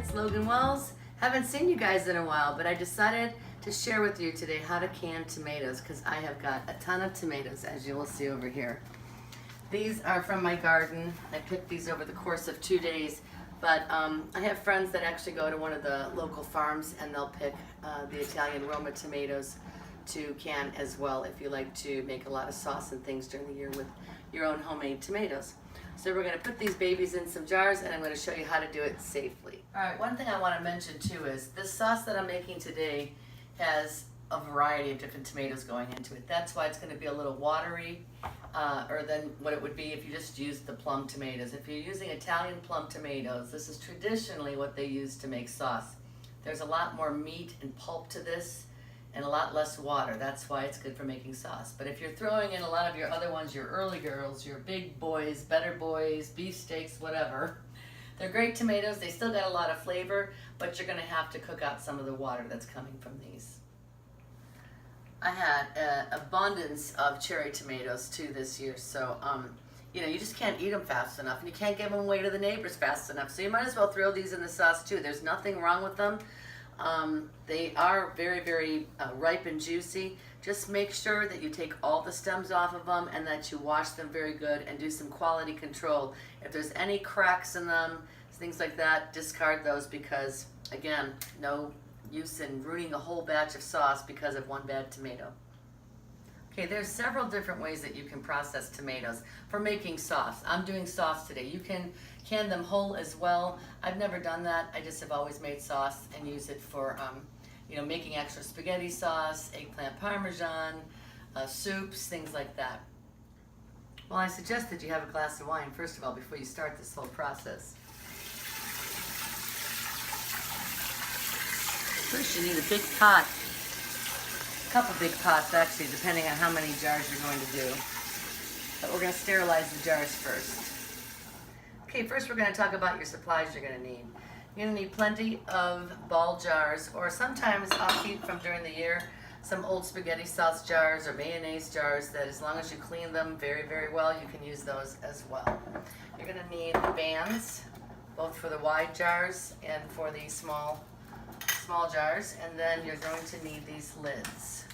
it's Logan Wells. Haven't seen you guys in a while, but I decided to share with you today how to can tomatoes because I have got a ton of tomatoes, as you will see over here. These are from my garden. I picked these over the course of 2 days, but I have friends that actually go to one of the local farms and they'll pick the Italian Roma tomatoes to can as well if you like to make a lot of sauce and things during the year with your own homemade tomatoes. So we're going to put these babies in some jars and I'm going to show you how to do it safely. Alright, one thing I want to mention too is this sauce that I'm making today has a variety of different tomatoes going into it. That's why it's going to be a little watery or than what it would be if you just used the plum tomatoes. If you're using Italian plum tomatoes, this is traditionally what they use to make sauce. There's a lot more meat and pulp to this and a lot less water. That's why it's good for making sauce. But if you're throwing in a lot of your other ones, your early girls, your big boys, better boys, beefsteaks, whatever, they're great tomatoes. They still got a lot of flavor, but you're gonna have to cook out some of the water that's coming from these. I had an abundance of cherry tomatoes too this year, so you know, you just can't eat them fast enough and you can't give them away to the neighbors fast enough. So you might as well throw these in the sauce too. There's nothing wrong with them. They are very, very ripe and juicy. Just make sure that you take all the stems off of them and that you wash them very good and do some quality control. If there's any cracks in them, things like that, discard those because, again, no use in ruining a whole batch of sauce because of one bad tomato. Okay, there's several different ways that you can process tomatoes for making sauce. I'm doing sauce today. You can can them whole as well. I've never done that. I just have always made sauce and use it for you know, making extra spaghetti sauce, eggplant parmesan, soups, things like that. Well, I suggest that you have a glass of wine first of all before you start this whole process. First you need a big pot. A couple big pots actually, depending on how many jars you're going to do. But we're going to sterilize the jars first. Okay, first we're going to talk about your supplies you're going to need. You're going to need plenty of ball jars, or sometimes I'll keep from during the year some old spaghetti sauce jars or mayonnaise jars that as long as you clean them very, very well, you can use those as well. You're going to need bands, both for the wide jars and for the small jars, and then you're going to need these lids.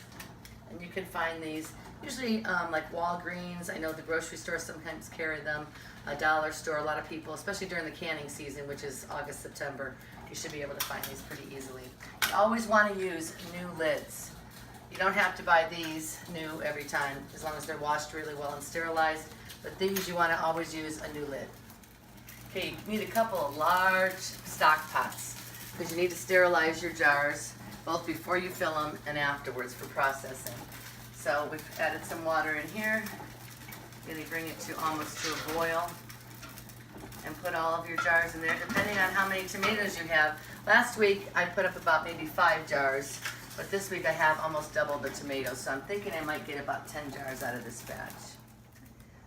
And you can find these usually like Walgreens. I know the grocery stores sometimes carry them, a dollar store, a lot of people, especially during the canning season, which is August, September, you should be able to find these pretty easily. You always want to use new lids. You don't have to buy these new every time, as long as they're washed really well and sterilized, but these you want to always use a new lid. Okay, you need a couple of large stock pots, because you need to sterilize your jars, both before you fill them and afterwards for processing. So we've added some water in here. Really bring it to almost to a boil and put all of your jars in there depending on how many tomatoes you have. Last week I put up about maybe 5 jars, but this week I have almost double the tomatoes, so I'm thinking I might get about 10 jars out of this batch.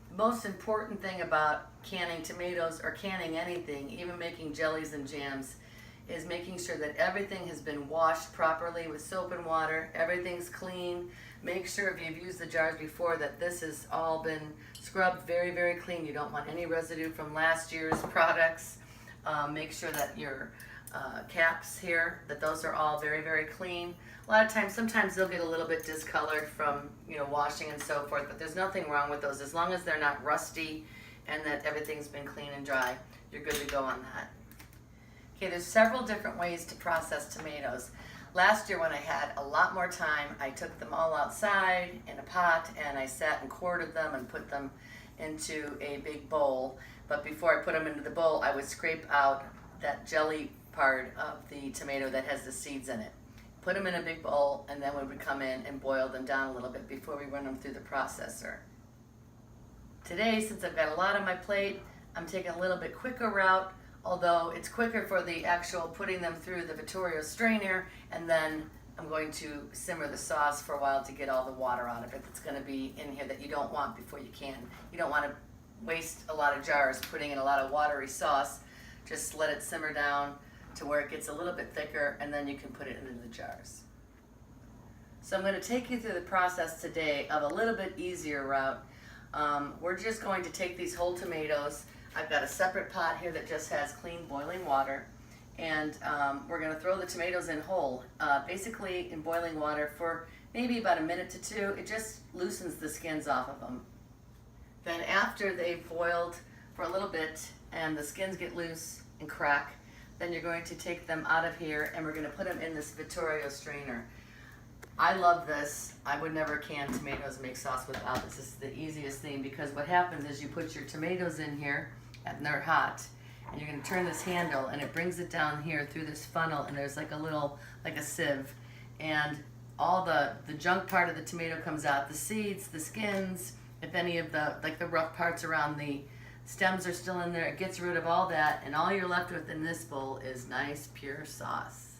The most important thing about canning tomatoes or canning anything, even making jellies and jams, is making sure that everything has been washed properly with soap and water, everything's clean. Make sure if you've used the jars before that this has all been scrubbed very, very clean. You don't want any residue from last year's products. Make sure that your caps here, that those are all very, very clean. A lot of times, sometimes they'll get a little bit discolored from, you know, washing and so forth, but there's nothing wrong with those. As long as they're not rusty and that everything's been clean and dry, you're good to go on that. Okay, there's several different ways to process tomatoes. Last year when I had a lot more time, I took them all outside in a pot and I sat and quartered them and put them into a big bowl. But before I put them into the bowl, I would scrape out that jelly part of the tomato that has the seeds in it. Put them in a big bowl and then we would come in and boil them down a little bit before we run them through the processor. Today, since I've got a lot on my plate, I'm taking a little bit quicker route. Although it's quicker for the actual putting them through the Vittorio strainer, and then I'm going to simmer the sauce for a while to get all the water out of it that's going to be in here that you don't want before you can. You don't want to waste a lot of jars putting in a lot of watery sauce. Just let it simmer down to where it gets a little bit thicker, and then you can put it into the jars. So I'm going to take you through the process today of a little bit easier route. We're just going to take these whole tomatoes. I've got a separate pot here that just has clean boiling water, And we're going to throw the tomatoes in whole, basically in boiling water for maybe about a minute to two. It just loosens the skins off of them. Then after they've boiled for a little bit and the skins get loose and crack, then you're going to take them out of here and we're going to put them in this Vittorio strainer. I love this. I would never can tomatoes and make sauce without this. This is the easiest thing, because what happens is you put your tomatoes in here and they're hot, and you're going to turn this handle and it brings it down here through this funnel, and there's like a little, like a sieve, and all the junk part of the tomato comes out, the seeds, the skins, if any of the, like the rough parts around the stems are still in there, it gets rid of all that, and all you're left with in this bowl is nice pure sauce.